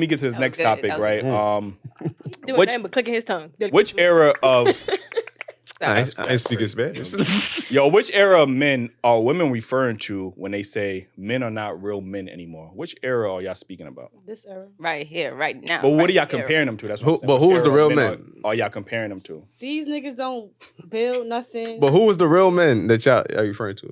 me get to this next good. topic, right? Doing Which- nothing but clicking his tongue. Which era of I ain't speaking Spanish. which era of men are women referring to when they say men are not real men anymore? Which era are y'all speaking about? This era. Right here, right now. But what are right y'all here. comparing them to? That's Who- what I'm saying. but Which who was the era of real men men? Are y'all comparing them to? These niggas don't build nothing. But who was the real men that y'all are referring to?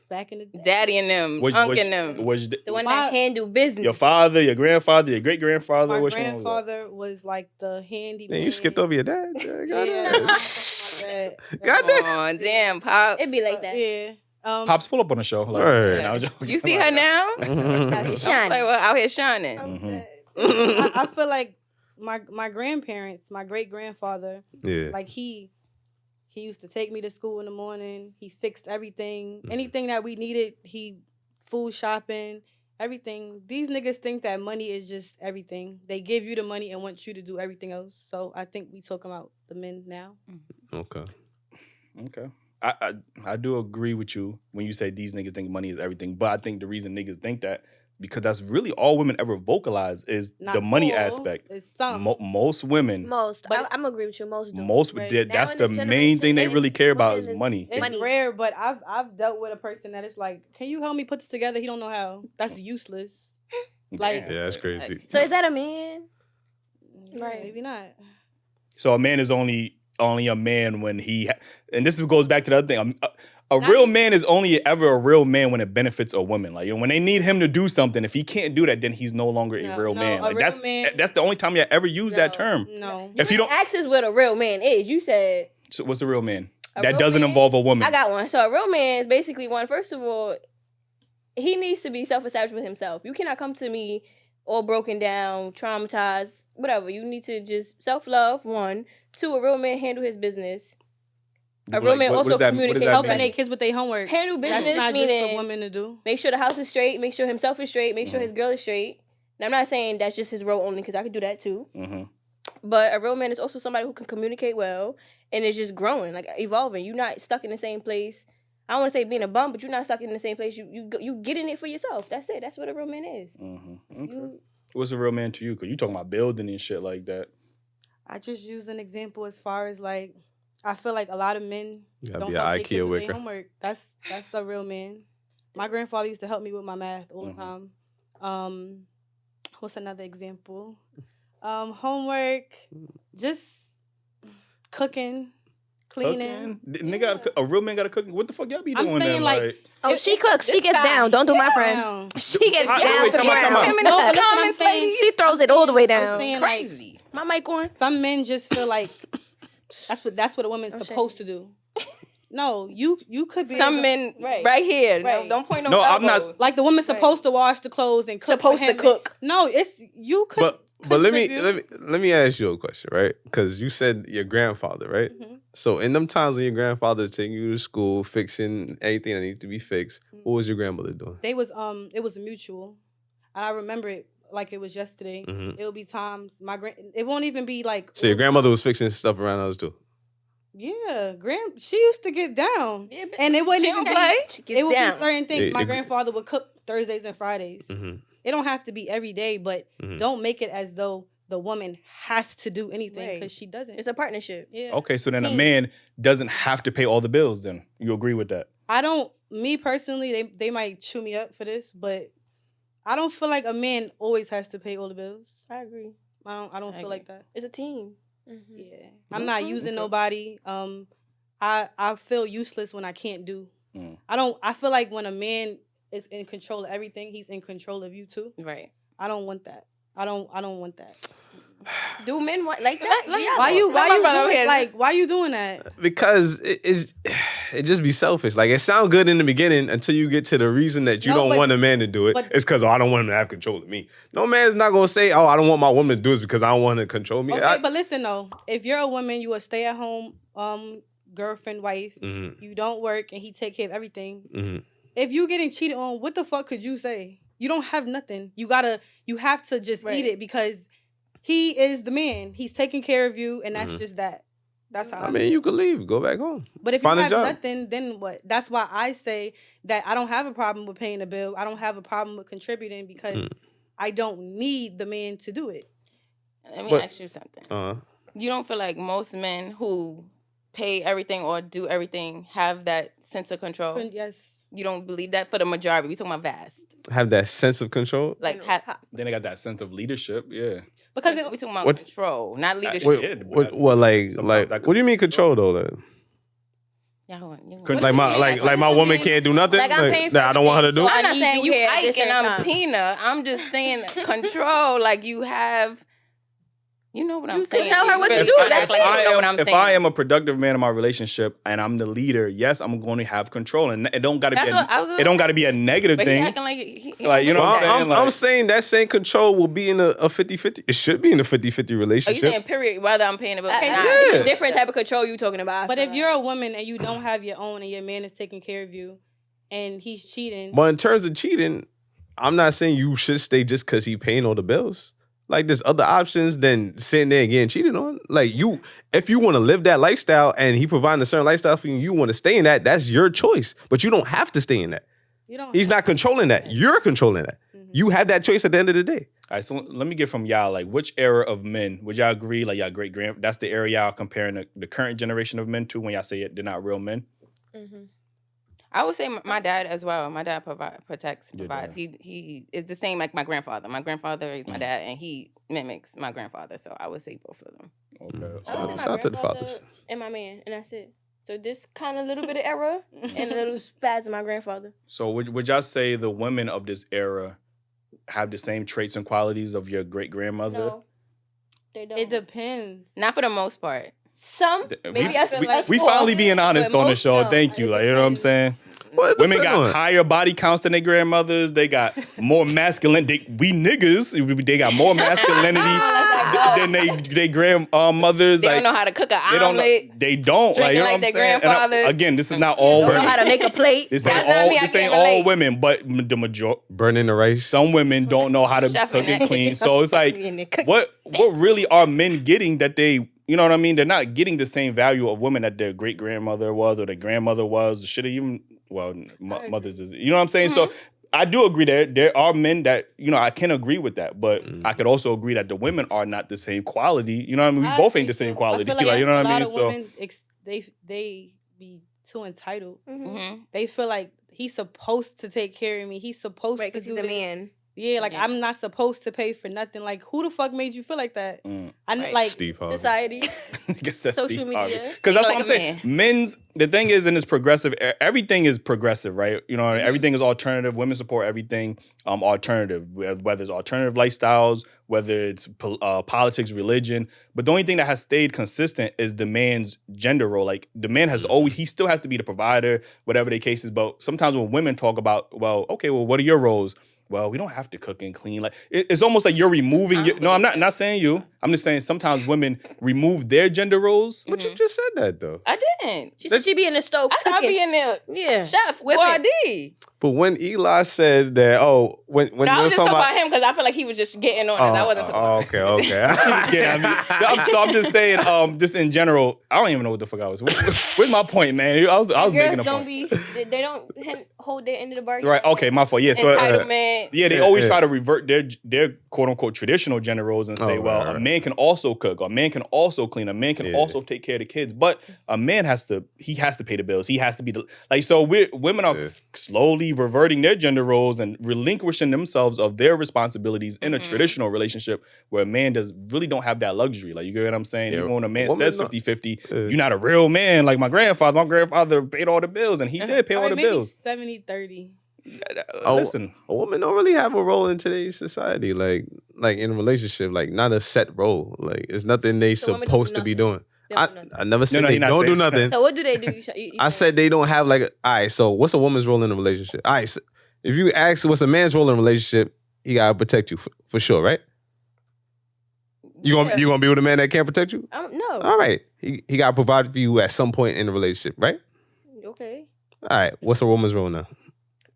Back in the day. Daddy and them, Unc and them. The one that that handle business. your father, your grandfather, your great grandfather? My Which grandfather was like the handyman. Man, you skipped over your dad. Yeah. Oh, damn, Pops. It'd be like that. Yeah. Pops, pull up on the show. Like, Right. I was joking. You see her now? Out here Like, shining. well, out here shining. Mm-hmm. I feel like my grandparents, my great grandfather, Yeah. like he used to take me to school in the morning. He fixed everything. Anything that we needed, food shopping, everything. These niggas think that money is just everything. They give you the money and want you to do everything else. So I think we talking about the men now. Okay. I do agree with you when you say these niggas think money is everything, but I think the reason niggas think that because that's really all women ever vocalize is Not the money all, aspect. it's some. Most women, Most. But I'm agree with you. Most do. Right. that's Now the in this main thing they generation, really care about is women is- money. It's Money. rare, but I've dealt with a person that is like, can you help me put this together? He don't know how. That's useless. Like, Damn. Yeah, that's crazy. So is that a man? Right. Maybe not. So a man is only a man when and this goes back to the other thing. A Not real even- man is only ever a real man when it benefits a woman. Like when they need him to do something, if he can't do that, then he's no longer a real man. a Like real man- that's the only time you ever use that term. No. If you don't, ask us what a real man is. You said so what's a real man? A That real doesn't man? involve a woman. I got one. So a real man is basically one. First of all, he needs to be self-established with himself. You cannot come to me all broken down, traumatized, whatever. You need to just self-love. 1, 2. A real man handle his business. A real man what also does that communicate. mean? Helping their kids with their homework. Handle business, That's not just meaning for women to do. make sure the house is straight, make sure himself is straight, make sure his girl is straight. Now, I'm not saying that's just his role only because I could do that too. Mm-hmm. But a real man is also somebody who can communicate well and is just growing, like evolving. You're not stuck in the same place. I don't want to say being a bum, but you're not stuck in the same place. You get in it for yourself. That's it. That's what a real man is. Mm-hmm. Okay. What's a real man to you? Because you talking about building and shit like that. I just use an example as far as like, I feel like a lot of men You gotta don't be an help their IKEA kids with their worker. homework. That's a real man. My grandfather used to help me with my math all the time. What's another example? Homework, just cooking, cleaning. Nigga, a real man got to cook. What the fuck y'all be I'm doing saying, then? like, Oh, she cooks. She gets down. Don't do my friend. She gets Wait, down wait, to the time out, time out. ground. No, but listen, I'm saying- She throws it all the way I'm down. saying, like, Crazy. My mic on. some men just feel like that's what a woman's Oh, shit. supposed to do. No, you could be Some able- men right here. Right. No, don't point no No, I'm not- elbows. like the woman's supposed to wash the clothes and cook. Supposed for to him. cook. No, it's you could. But let me contribute. let me ask you a question, right? Because you said your grandfather, right? Mhm. So in them times when your grandfather taking you to school, fixing anything that needs to be fixed, what was your grandmother doing? They was it was a mutual. I remember it like it was yesterday. Mhm. It would be times it won't even be like. So your grandmother was fixing stuff around us too. Yeah, she used to get down, Yeah, but and it wouldn't she even don't be. play. She It gets would down. be certain things. Yeah, My it- grandfather would cook Thursdays and Fridays. Mm-hmm. It don't have to be every day, but don't make it as though the woman has to do anything Right. because she doesn't. It's a partnership. Yeah. Okay, so then a Team. man doesn't have to pay all the bills then. You agree with that? I don't. Me personally, they might chew me up for this, but I don't feel like a man always has to pay all the bills. I agree. I don't I feel like that. It's a team. Yeah, I'm not using nobody. I feel useless when I can't do. I feel like when a man is in control of everything, he's in control of you too. Right. I don't want that. I don't want that. Do men want like that? Why you why you doing that? Because it just be selfish. Like it sounds good in the beginning until you get to the reason that you No, don't but- want a man to do it. but- It's because I don't want him to have control of me. No man's not gonna say, "Oh, I don't want my woman to do this because I don't want her to control me." Okay, but listen though, if you're a woman, you a stay at home girlfriend, wife. Mhm. You don't work and he take care of everything. Mhm. If you getting cheated on, what the fuck could you say? You don't have nothing. You have to just Right. eat it because he is the man. He's taking care of you, and that's just that. That's how I mean, you could leave, go back home. But if find you a have job. nothing, then what? That's why I say that I don't have a problem with paying a bill. I don't have a problem with contributing because I don't need the man to do it. Let me But- ask you something. Uh-huh. You don't feel like most men who pay everything or do everything have that sense of control? Yes. You don't believe that for the majority? We talking about vast. Have that sense of control. Like, Then they got that sense of leadership. Yeah. Because we talking about What- control, not leadership. Wait, What, like, Something that what could do you mean control though? Like, Yeah, hold on, Couldn't- like my like my woman can't do nothing. Like, I'm paying for that I don't want her to do. everything, so I'm not I need saying you you here at this Ike and certain I'm time. Tina. I'm just saying control. Like you have, you know what I'm You saying. can tell her what to Really do, act that's like it. you know what I'm if saying. I am a productive man in my relationship and I'm the leader, yes, I'm going to have control, and it don't got to That's be. what I was. It don't got to be a negative But he thing. acting like he Like, you know don't what believe I'm that. saying? I'm saying that same control will be in a 50-50. It should be in a 50-50 Are you relationship. saying period? Whether I'm paying the bill or Okay, not? yeah. It's a different type of control you talking about. I But feel if you're a woman and you don't have your own and your man is taking care of you and he's cheating, But in terms of cheating, I'm not saying you should stay just because he paying all the bills. Like, there's other options than sitting there and getting cheated on. Like, if you want to live that lifestyle and he providing a certain lifestyle for you, you want to stay in that, that's your choice. But you don't have to stay in that. you don't. He's not controlling that. You're controlling that. You have that choice at the end of the day. All right, so let me get from y'all, like, which era of men would y'all agree, like, y'all great-grand, that's the era y'all comparing the current generation of men to when y'all say it, they're not real men? I would say my dad as well. My dad protects, Your provides. dad. He is the same like my grandfather. My grandfather is my dad, and he mimics my grandfather. So I would say both of them. Okay. I would say Shout my out to the grandfather fathers. and my man, and that's it. So this kind of little bit of error and a little spaz of my grandfather. So would y'all say the women of this era have the same traits and qualities of your great-grandmother? No, they don't. It depends. Not for the most part. Some, maybe us, us we four, finally being honest but on the most show. no. Thank you. Like, you know what I'm saying? Well, it Women depends got on- higher body counts than their grandmothers. They got more masculine. We niggas. They got more masculinity than they grandmothers. They like, don't know how to cook an they don't know. omelet. They don't. Like, you know Drinking what like I'm their saying? And grandfathers. again, this is not all Don't know women. how to make a plate. This That's ain't not all. me, I This can't ain't all relate. women, but the majority. Burning the rice. Some women don't know how to Chef cook in and that clean. kitchen. So it's like, what really are men getting that they, you know what I mean? They're not getting the same value of women that their great grandmother was or their grandmother was. Should have even, well, mothers is, you know what I'm saying? So I do agree that there are men that, you know, I can agree with that, but I could also agree that the women are not the same quality. You know what I mean? We both ain't the same quality. I feel like you know what I mean? A lot of women, they be too entitled. Mm-hmm. They feel like he's supposed to take care of me. He's supposed Right, to because do he's a this. man. Yeah, like Yeah. I'm not supposed to pay for nothing. Like, who the fuck made you feel like that? Mm. I Right. like Steve Harvey. Society. I guess that's Social Steve media. Because that's Like what I'm a saying. Men's, the thing is, in this progressive, everything is progressive, right? You know, everything is alternative. Women support everything alternative, whether it's alternative lifestyles, whether it's politics, religion. But the only thing that has stayed consistent is the man's gender role. Like, the man has always, he still has to be the provider, whatever the case is. But sometimes when women talk about, well, okay, well, what are your roles? Well, we don't have to cook and clean. Like, it's almost like you're removing your. No, I'm not saying you. I'm just saying sometimes women remove their gender roles. But you just said that though. I didn't. She said she be in the stove I said I cooking. be in there. Yeah. Chef, Whip well, I it. did. But when Eli said that, when No, I was just talking about him because I feel like he was just getting on it. I wasn't talking about okay. Yeah, I mean, so I'm just saying, just in general, I don't even know what the fuck I was. Where's my point, man? I was making a Girls don't point. be, they don't hold their end of the bargain. Right? Okay, my fault. Yeah. So entitlement. yeah, they always try to revert their quote unquote traditional gender roles and say, Oh, well, right. a man can also cook, a man can also clean, a man can also take care of the kids, but a man has to pay the bills. He has to be so women are slowly reverting their gender roles and relinquishing themselves of their responsibilities in a traditional relationship where a man really don't have that luxury. Like, you get what I'm saying? Yeah. Even when a man Woman says not- 50-50, you're not a real man. Like my grandfather paid all the bills, and he did pay all the maybe bills. 70-30. Listen. A woman don't really have a role in today's society, like in a relationship, like not a set role. Like, it's nothing they So women don't supposed do to be nothing. doing. They don't do nothing. I never said No, they you're not don't do saying- nothing. So what do they do? You I said they don't have all right, so what's a woman's role in a relationship? All right, so if you ask what's a man's role in a relationship, he gotta protect you for sure, right? You gonna be with a man that can't protect you? no. All right, he gotta provide for you at some point in the relationship, right? Okay. All right, what's a woman's role now?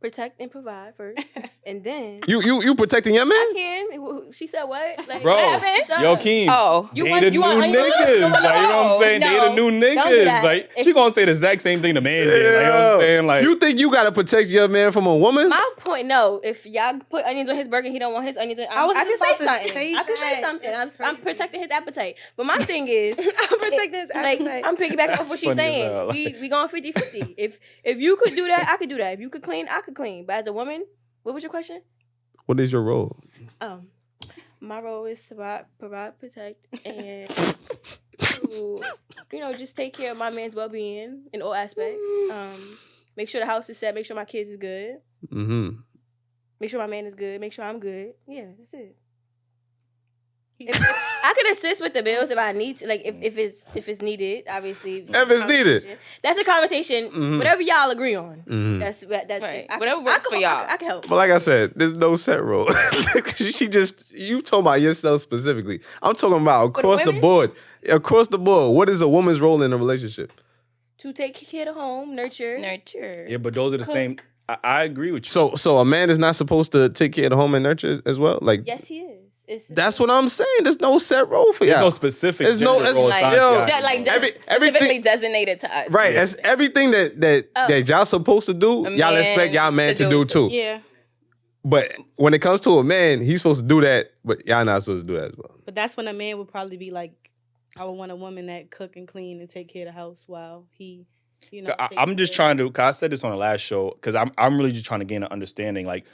protect and provide first, and then You protecting your man? I can. She said what? Like, Bro, what happened? yo, Keem, Oh, You they want- the you new want onions? niggas. No, Like, you know what I'm saying? They the no, new don't do niggas. that. Like, If she gonna say the exact same thing the man did. Like, you know what I'm saying? Like, you think you gotta protect your man from a woman? My point, no. If y'all put onions on his burger, he don't want his onions on. I was I can just say about to something. say I can say that. something. That's I'm crazy. protecting his appetite. But my thing is, I'm protecting his like, appetite. I'm piggybacking off what That's she's funny as hell. saying. We going 50-50. If you could do that, I could do that. If you could clean, I could clean. But as a woman, what was your question? What is your role? My role is to provide, protect, and to, just take care of my man's well-being in all aspects. Make sure the house is set. Make sure my kids is good. Mm-hmm. Make sure my man is good. Make sure I'm good. Yeah, that's it. If I could assist with the bills if I need to, like if it's needed, obviously. If it's needed. That's a conversation. Mhm. Whatever y'all agree on. Mhm. That's Right. Whatever works for y'all. I can help. But like I said, there's no set rule. You talking about yourself specifically. I'm talking about across the women? board. Across the board, what is a woman's role in a relationship? To take care of the home, nurture. yeah, but those are the same. I agree with you. So a man is not supposed to take care of the home and nurture as well? Like, Yes, he is. that's what I'm saying. There's no set role for There's y'all. no specific. There's no- gender it's role like- assigned yo, to y'all. Like everything- specifically designated to us. Right. Yeah. That's everything that y'all supposed to do. A Y'all man expect y'all man to to do do too. Yeah, But when it comes to a man, he's supposed to do that, but y'all not supposed to do that as well. but that's when a man would probably be like, I would want a woman that cook and clean and take care of the house while he, takes I'm just care. trying to. Cause I said this on the last show. Cause I'm really just trying to gain an understanding. Like,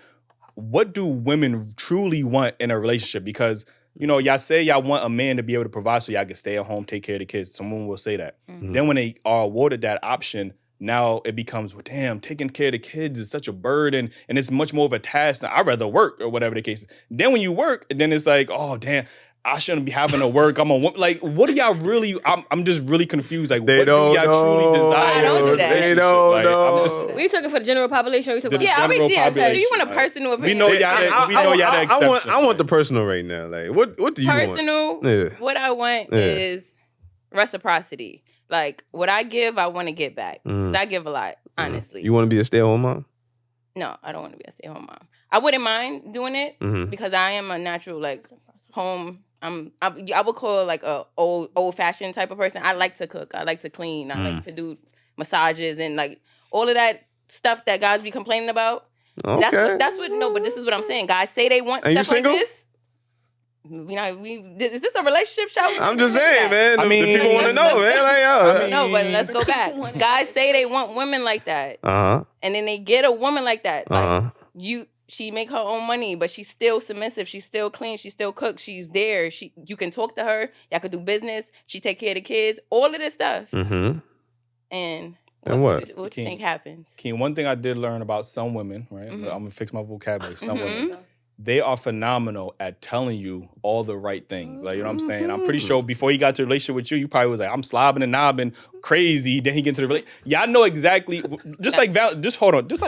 what do women truly want in a relationship? Because y'all say y'all want a man to be able to provide so y'all can stay at home, take care of the kids. Someone will say that. Mhm. Then when they are awarded that option, now it becomes, well, damn, taking care of the kids is such a burden and it's much more of a task. I'd rather work or whatever the case is. Then when you work, then it's like, oh, damn, I shouldn't be having to work. I'm a woman. Like, what do y'all really, I'm just really confused. Like, They what do don't y'all know. truly desire? I don't in a do that. They relationship? don't Like, know. I'm just, We talking for the general population. Or we talking The about general Do you want a population, personal we opinion? know y'all. We know y'all the exception. I want the personal right now. Like, what do you want? Personal. Yeah. What I want Yeah. is reciprocity. Like what I give, I want to get back. 'Cause Mm. I give a lot, honestly. You want to be a stay-at-home mom? No, I don't want to be a stay-at-home mom. I wouldn't mind doing it Mm-hmm. because I am a natural home. I would call it like a old-fashioned type of person. I like to cook. I like to clean. I like to do massages and like all of that stuff that guys be complaining about. Okay. That's what. No, but this is what I'm saying. Guys say they want And you stuff like single? this. Is this a relationship show? I'm just saying, man. I The mean- people want to know, man. Like, yo. No, but let's go back. Guys say they want women like that, Uh-huh. and then they get a woman like that. Like Uh-huh. she make her own money, but she's still submissive. She's still clean. She still cooks. She's there. You can talk to her. Y'all can do business. She take care of the kids. All of this stuff. Mm-hmm. And And what? What do you King. think happens? Keen, one thing I did learn about some women, right? Mhm. I'm gonna fix my vocabulary. Some Mhm. women, they are phenomenal at telling you all the right things. Like, you know what I'm saying? I'm pretty sure before he got to a relationship with you, you probably was like, I'm slobbing and knobbing crazy. Then he get into the relationship. Y'all know exactly, just like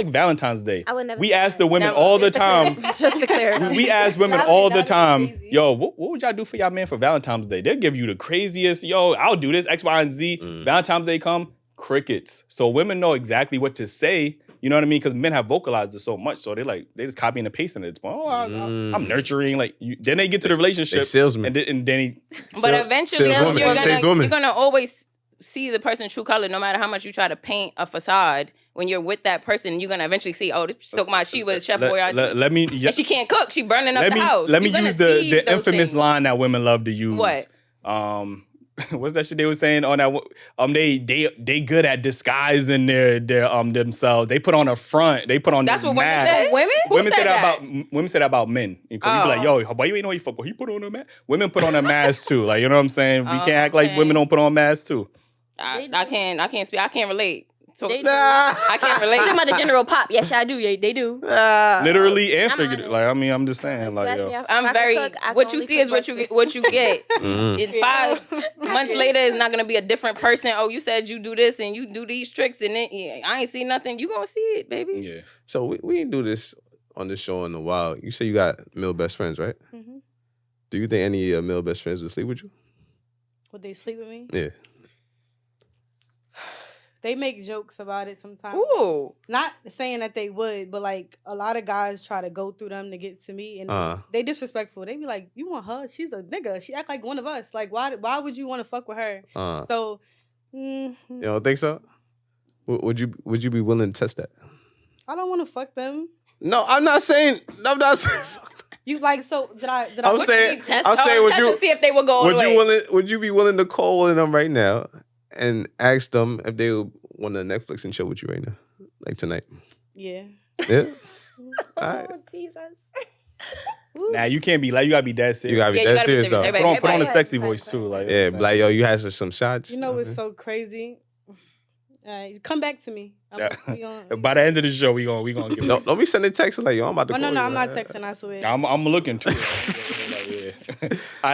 Valentine's Day. I would never. We say ask that. the women Never. all the Just to clear- time. Just to clarify. We ask women Slobbing all and the knobbing is time, crazy. yo, what would y'all do for y'all man for Valentine's Day? They'll give you the craziest, yo, I'll do this, X, Y, and Z. Mm. Valentine's Day come, crickets. So women know exactly what to say. You know what I mean? Because men have vocalized it so much, so they just copying and pasting it. It's, I'm nurturing. Like then they get to the They relationship, salesmen. and then he. But eventually, saleswoman. you're gonna always see the person's true color, no matter how much you try to paint a facade. When you're with that person, you're gonna eventually see, oh, this talking about she was Chef Boyardee, Let me. and she can't cook. She burning up Let the me house. let me You're gonna use see the those infamous things. line that women love to use. What? What's that shit they were saying on that? They good at disguising their themselves. They put on a front. They put on That's this what women mask. say. Women? Who Women said say that that? about women say that about men. You can be like, Oh. yo, why you ain't know he fuck? He put on a mask. Women put on a mask too. Like, you know what I'm saying? We Oh, can't act like okay. women don't put on masks too. I can't speak. I can't relate. So They do. I can't relate. You talking about the general pop? Yes, I do. Yeah, they do. Literally and I'm figuratively. honest. Like, I mean, I'm just saying, like, Ask me yo. if I I'm can very. cook, I What can you only see cook is what you breakfast. what you get. Mhm. In 5 months later, it's not gonna be a different person. Oh, you said you do this and you do these tricks, and then I ain't see nothing. You gonna see it, baby. Yeah. So we ain't do this on this show in a while. You say you got male best friends, right? Mhm. Do you think any of your male best friends would sleep with you? Would they sleep with me? Yeah. They make jokes about it sometimes. Ooh. Not saying that they would, but like a lot of guys try to go through them to get to me, and they disrespectful. They be like, "You want her? She's a nigga. She act like one of us. Like, why would you want to fuck with her?" So, you don't think so? Would you be willing to test that? I don't want to fuck them. No, I'm not saying. You like so? Did I? I'm saying. I'm saying. Would you to see if they would go? Would you be willing to call one of them right now and ask them if they would want to Netflix and chill with you right now, like tonight? Yeah. Yeah. All right. Oh, Jesus. Nah, you can't be like, you gotta be dead serious. You gotta be dead serious though. Put on a sexy voice too, like. Yeah, like yo, you had some shots. You know what's so crazy? Come back to me. By the end of the show, we gonna give. Don't be sending texts like yo, I'm about to. Oh no, call no, you. I'm not texting. I swear. I'm looking too.